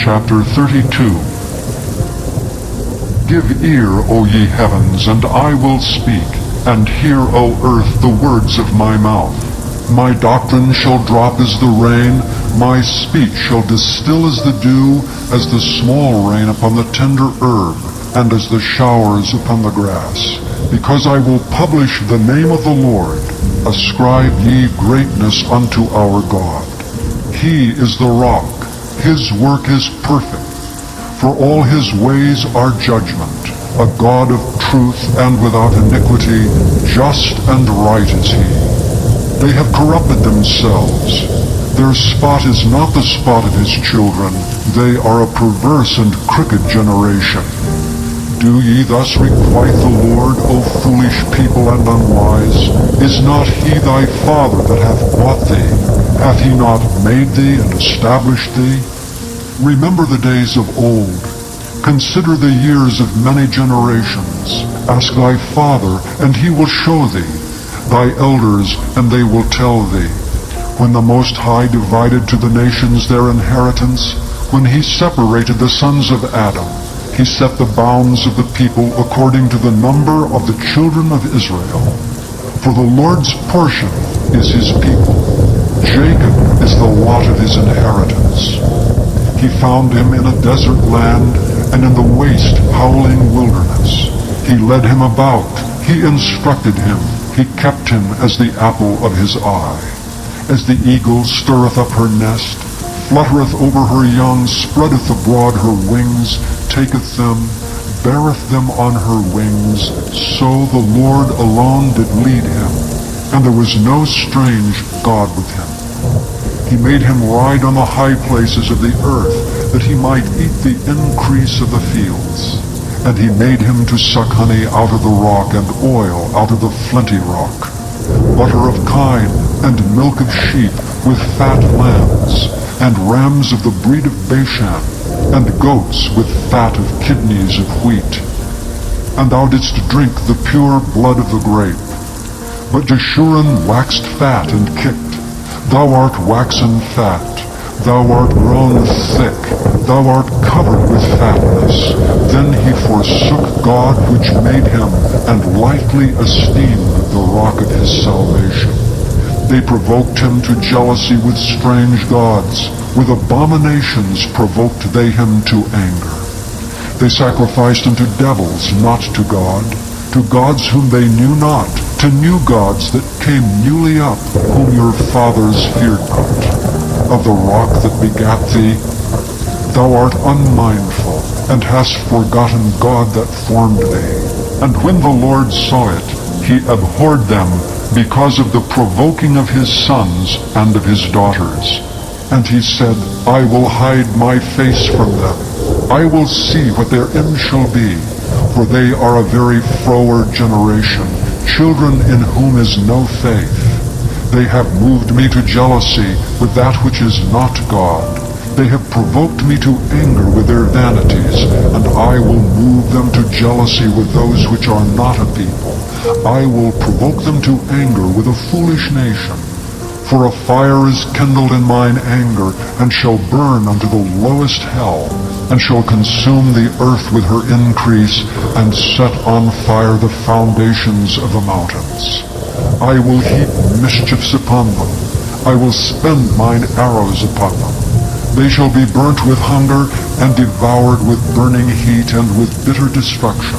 Chapter 32. Give ear, O ye heavens, and I will speak, and hear, O earth, the words of my mouth. My doctrine shall drop as the rain, my speech shall distill as the dew, as the small rain upon the tender herb, and as the showers upon the grass. Because I will publish the name of the Lord, ascribe ye greatness unto our God. He is the rock, his work is perfect, for all his ways are judgment, a God of truth and without iniquity, just and right is he. They have corrupted themselves. Their spot is not the spot of his children. They are a perverse and crooked generation. Do ye thus requite the Lord, O foolish people and unwise? Is not he thy father that hath bought thee? Hath he not made thee and established thee? Remember the days of old. Consider the years of many generations. Ask thy father, and he will show thee, thy elders, and they will tell thee. When the Most High divided to the nations their inheritance, when he separated the sons of Adam, he set the bounds of the people according to the number of the children of Israel. For the Lord's portion is his people. Jacob is the lot of his inheritance. He found him in a desert land, and in the waste, howling wilderness. He led him about, he instructed him, he kept him as the apple of his eye. As the eagle stirreth up her nest, fluttereth over her young, spreadeth abroad her wings, taketh them, beareth them on her wings, so the Lord alone did lead him, and there was no strange God with him. He made him ride on the high places of the earth, that he might eat the increase of the fields. And he made him to suck honey out of the rock, and oil out of the flinty rock, butter of kine, and milk of sheep, with fat lambs, and rams of the breed of Bashan, and goats with fat of kidneys of wheat. And thou didst drink the pure blood of the grape. But Jeshurun waxed fat and kicked. Thou art waxen fat, thou art grown thick, thou art covered with fatness. Then he forsook God which made him, and lightly esteemed the rock of his salvation. They provoked him to jealousy with strange gods. With abominations provoked they him to anger. They sacrificed unto devils, not to God, to gods whom they knew not, to new gods that came newly up, whom your fathers feared not. Of the rock that begat thee, thou art unmindful, and hast forgotten God that formed thee. And when the Lord saw it, he abhorred them, because of the provoking of his sons and of his daughters. And he said, I will hide my face from them. I will see what their end shall be, for they are a very froward generation, children in whom is no faith. They have moved me to jealousy with that which is not God. They have provoked me to anger with their vanities, and I will move them to jealousy with those which are not a people. I will provoke them to anger with a foolish nation. For a fire is kindled in mine anger, and shall burn unto the lowest hell, and shall consume the earth with her increase, and set on fire the foundations of the mountains. I will heap mischiefs upon them. I will spend mine arrows upon them. They shall be burnt with hunger, and devoured with burning heat, and with bitter destruction.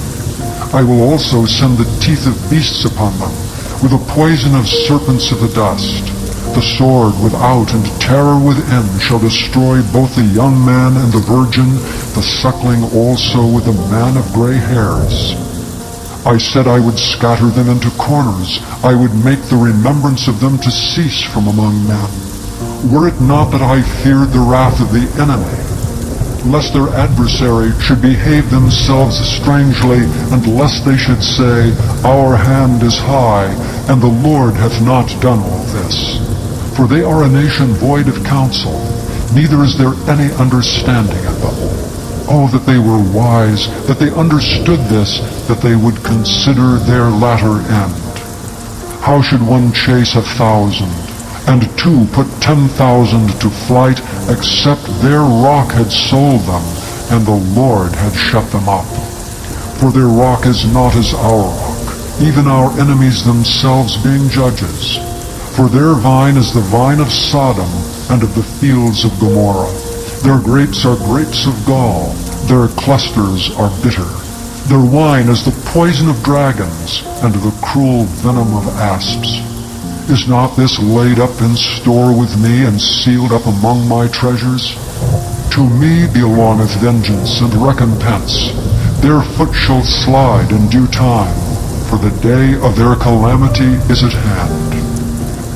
I will also send the teeth of beasts upon them, with the poison of serpents of the dust. The sword without and terror within shall destroy both the young man and the virgin, the suckling also with the man of gray hairs. I said I would scatter them into corners. I would make the remembrance of them to cease from among men. Were it not that I feared the wrath of the enemy, lest their adversary should behave themselves strangely, and lest they should say, Our hand is high, and the Lord hath not done all this. For they are a nation void of counsel, neither is there any understanding in them. Oh, that they were wise, that they understood this, that they would consider their latter end. How should one chase 1,000, and two put 10,000 to flight, except their rock had sold them, and the Lord had shut them up. For their rock is not as our rock, even our enemies themselves being judges. For their vine is the vine of Sodom, and of the fields of Gomorrah. Their grapes are grapes of gall, their clusters are bitter. Their wine is the poison of dragons, and the cruel venom of asps. Is not this laid up in store with me, and sealed up among my treasures? To me belongeth vengeance and recompense. Their foot shall slide in due time, for the day of their calamity is at hand.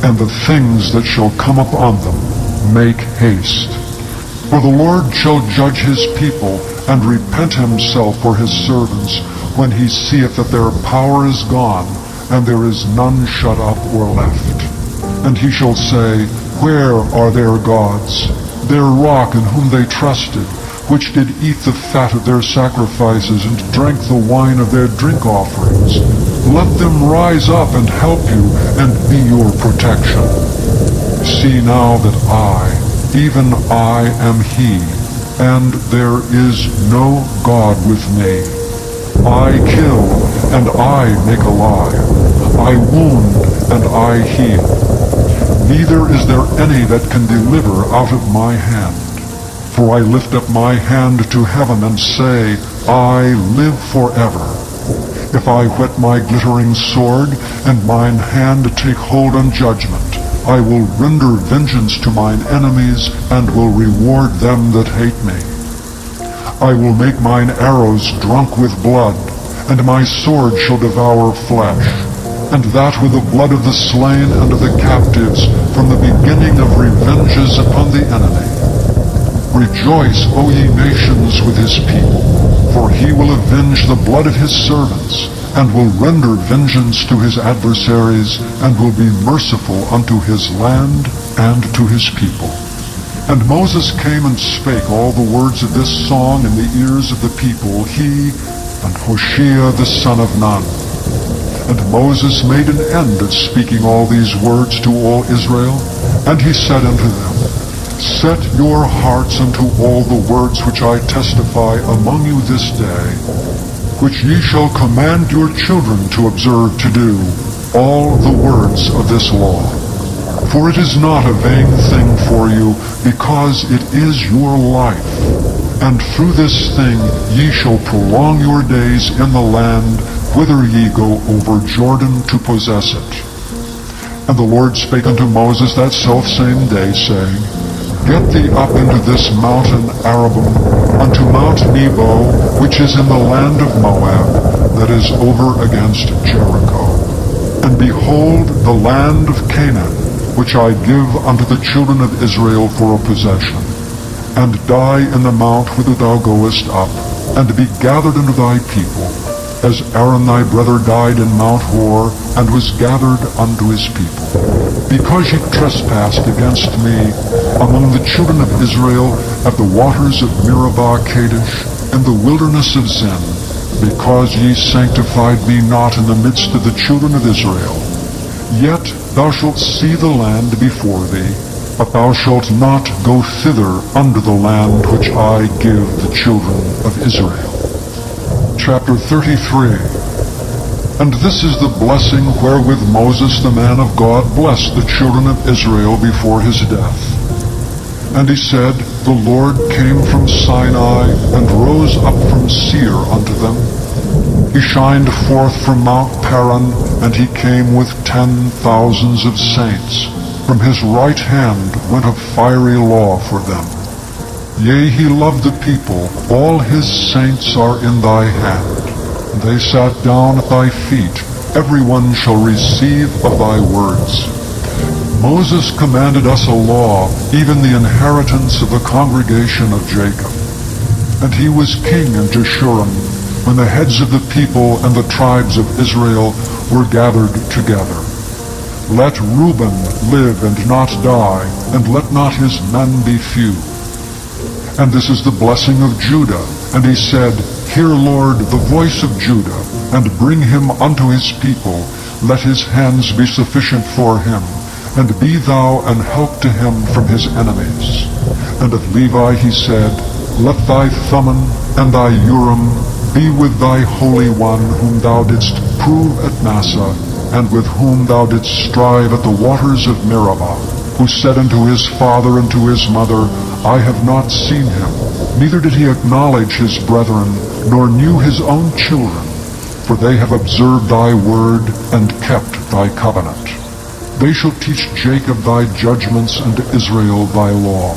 And the things that shall come upon them make haste. For the Lord shall judge his people, and repent himself for his servants, when he seeth that their power is gone, and there is none shut up or left. And he shall say, Where are their gods, their rock in whom they trusted, which did eat the fat of their sacrifices, and drank the wine of their drink offerings? Let them rise up and help you, and be your protection. See now that I, even I, am he, and there is no God with me. I kill, and I make alive. I wound, and I heal. Neither is there any that can deliver out of my hand. For I lift up my hand to heaven, and say, I live forever. If I whet my glittering sword, and mine hand take hold on judgment, I will render vengeance to mine enemies, and will reward them that hate me. I will make mine arrows drunk with blood, and my sword shall devour flesh, and that with the blood of the slain and of the captives, from the beginning of revenges upon the enemy. Rejoice, O ye nations, with his people, for he will avenge the blood of his servants, and will render vengeance to his adversaries, and will be merciful unto his land and to his people. And Moses came and spake all the words of this song in the ears of the people, he and Hoshea the son of Nun. And Moses made an end of speaking all these words to all Israel, and he said unto them, Set your hearts unto all the words which I testify among you this day, which ye shall command your children to observe to do, all the words of this law. For it is not a vain thing for you, because it is your life. And through this thing ye shall prolong your days in the land, whither ye go over Jordan to possess it. And the Lord spake unto Moses that selfsame day, saying, Get thee up into this mountain Arabim, unto Mount Nebo, which is in the land of Moab, that is over against Jericho. And behold, the land of Canaan, which I give unto the children of Israel for a possession. And die in the mount whither thou goest up, and be gathered unto thy people, as Aaron thy brother died in Mount Hor, and was gathered unto his people. Because ye trespassed against me among the children of Israel at the waters of Meribah Kadesh, in the wilderness of Zin, because ye sanctified me not in the midst of the children of Israel. Yet thou shalt see the land before thee, but thou shalt not go thither unto the land which I give the children of Israel. Chapter 33. And this is the blessing wherewith Moses the man of God blessed the children of Israel before his death. And he said, The Lord came from Sinai, and rose up from Seir unto them. He shined forth from Mount Paran, and he came with 10,000s of saints. From his right hand went a fiery law for them. Yea, he loved the people, all his saints are in thy hand. And they sat down at thy feet, every one shall receive of thy words. Moses commanded us a law, even the inheritance of the congregation of Jacob. And he was king in Jeshurun, when the heads of the people and the tribes of Israel were gathered together. Let Reuben live and not die, and let not his men be few. And this is the blessing of Judah. And he said, Hear, Lord, the voice of Judah, and bring him unto his people. Let his hands be sufficient for him, and be thou an help to him from his enemies. And of Levi he said, Let thy Thummim and thy Urim be with thy Holy One, whom thou didst prove at Massah, and with whom thou didst strive at the waters of Meribah, who said unto his father and to his mother, I have not seen him, neither did he acknowledge his brethren, nor knew his own children, for they have observed thy word and kept thy covenant. They shall teach Jacob thy judgments, and Israel thy law.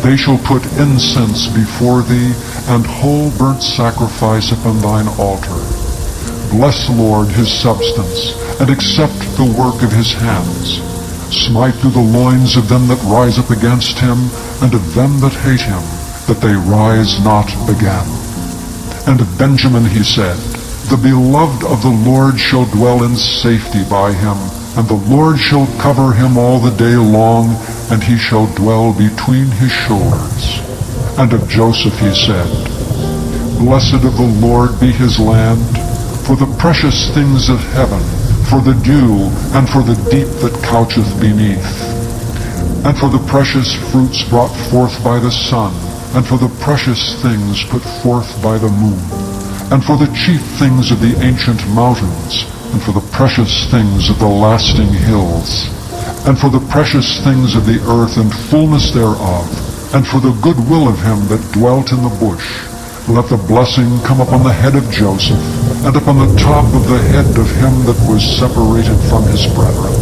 They shall put incense before thee, and whole burnt sacrifice upon thine altar. Bless, Lord, his substance, and accept the work of his hands. Smite through the loins of them that rise up against him, and of them that hate him, that they rise not again. And of Benjamin he said, The beloved of the Lord shall dwell in safety by him, and the Lord shall cover him all the day long, and he shall dwell between his shoulders. And of Joseph he said, Blessed of the Lord be his land, for the precious things of heaven, for the dew, and for the deep that coucheth beneath, and for the precious fruits brought forth by the sun, and for the precious things put forth by the moon, and for the chief things of the ancient mountains, and for the precious things of the lasting hills, and for the precious things of the earth and fullness thereof, and for the good will of him that dwelt in the bush. Let the blessing come upon the head of Joseph, and upon the top of the head of him that was separated from his brethren.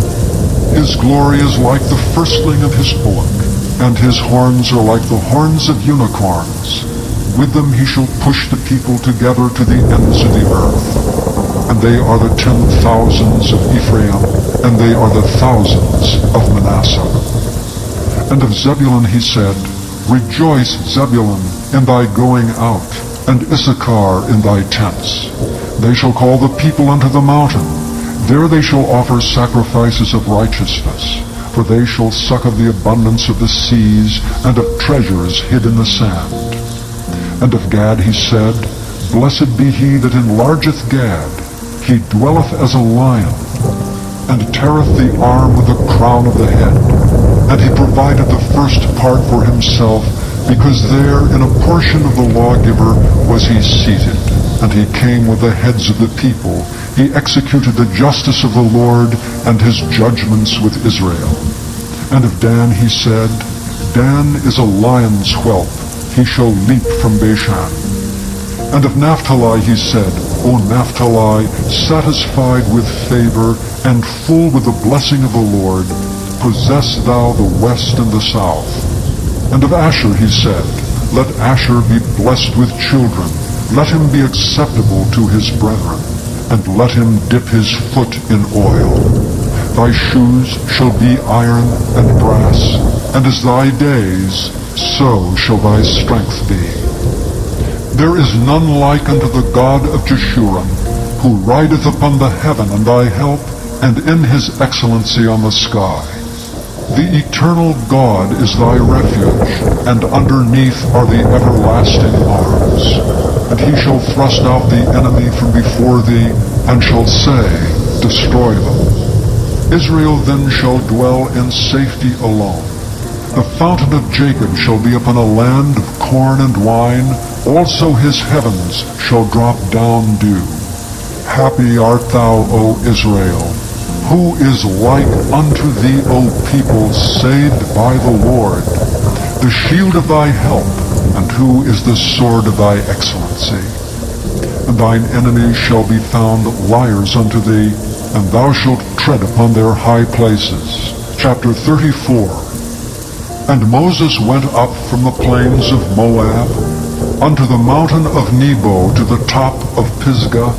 His glory is like the firstling of his bullock, and his horns are like the horns of unicorns. With them he shall push the people together to the ends of the earth. And they are the 10,000s of Ephraim, and they are the thousands of Manasseh. And of Zebulun he said, Rejoice, Zebulun, in thy going out, and Issachar in thy tents. They shall call the people unto the mountain. There they shall offer sacrifices of righteousness, for they shall suck of the abundance of the seas, and of treasures hid in the sand. And of Gad he said, Blessed be he that enlargeth Gad. He dwelleth as a lion, and teareth the arm with the crown of the head. And he provided the first part for himself, because there in a portion of the lawgiver was he seated. And he came with the heads of the people. He executed the justice of the Lord, and his judgments with Israel. And of Dan he said, Dan is a lion's whelp, he shall leap from Bashan. And of Naphtali he said, O Naphtali, satisfied with favor, and full with the blessing of the Lord, possess thou the west and the south. And of Asher he said, Let Asher be blessed with children, let him be acceptable to his brethren, and let him dip his foot in oil. Thy shoes shall be iron and brass, and as thy days, so shall thy strength be. There is none like unto the God of Jeshurun, who rideth upon the heaven and thy help, and in his excellency on the sky. The eternal God is thy refuge, and underneath are the everlasting arms. And he shall thrust out the enemy from before thee, and shall say, Destroy them. Israel then shall dwell in safety alone. The fountain of Jacob shall be upon a land of corn and wine, also his heavens shall drop down dew. Happy art thou, O Israel! Who is like unto thee, O people, saved by the Lord, the shield of thy help, and who is the sword of thy excellency? And thine enemies shall be found liars unto thee, and thou shalt tread upon their high places. Chapter 34. And Moses went up from the plains of Moab unto the mountain of Nebo to the top of Pisgah,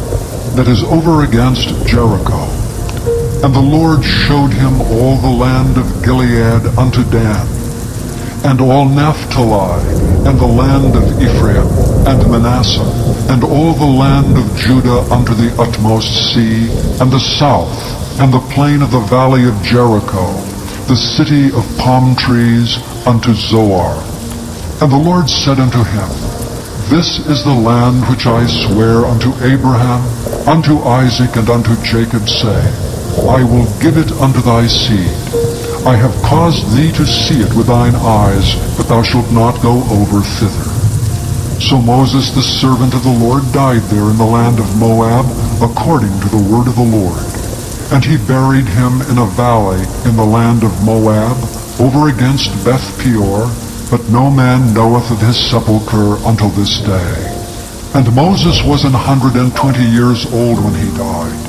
that is over against Jericho. And the Lord showed him all the land of Gilead unto Dan, and all Naphtali, and the land of Ephraim, and Manasseh, and all the land of Judah unto the utmost sea, and the south, and the plain of the valley of Jericho, the city of palm trees, unto Zoar. And the Lord said unto him, This is the land which I swear unto Abraham, unto Isaac, and unto Jacob, saying, I will give it unto thy seed. I have caused thee to see it with thine eyes, but thou shalt not go over thither. So Moses the servant of the Lord died there in the land of Moab, according to the word of the Lord. And he buried him in a valley in the land of Moab, over against Beth Peor, but no man knoweth of his sepulchre until this day. And Moses was 120 years old when he died.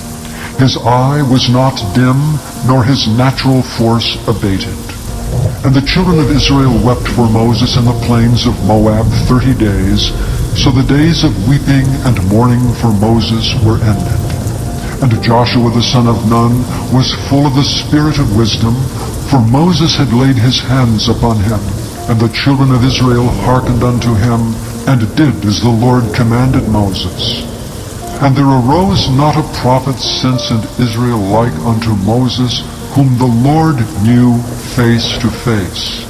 His eye was not dim, nor his natural force abated. And the children of Israel wept for Moses in the plains of Moab 30 days, so the days of weeping and mourning for Moses were ended. And Joshua the son of Nun was full of the spirit of wisdom, for Moses had laid his hands upon him. And the children of Israel hearkened unto him, and did as the Lord commanded Moses. And there arose not a prophet since in Israel like unto Moses, whom the Lord knew face to face,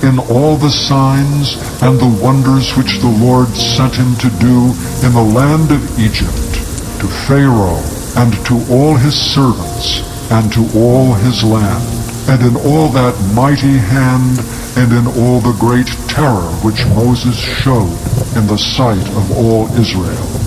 in all the signs and the wonders which the Lord sent him to do in the land of Egypt, to Pharaoh, and to all his servants, and to all his land, and in all that mighty hand, and in all the great terror which Moses showed in the sight of all Israel.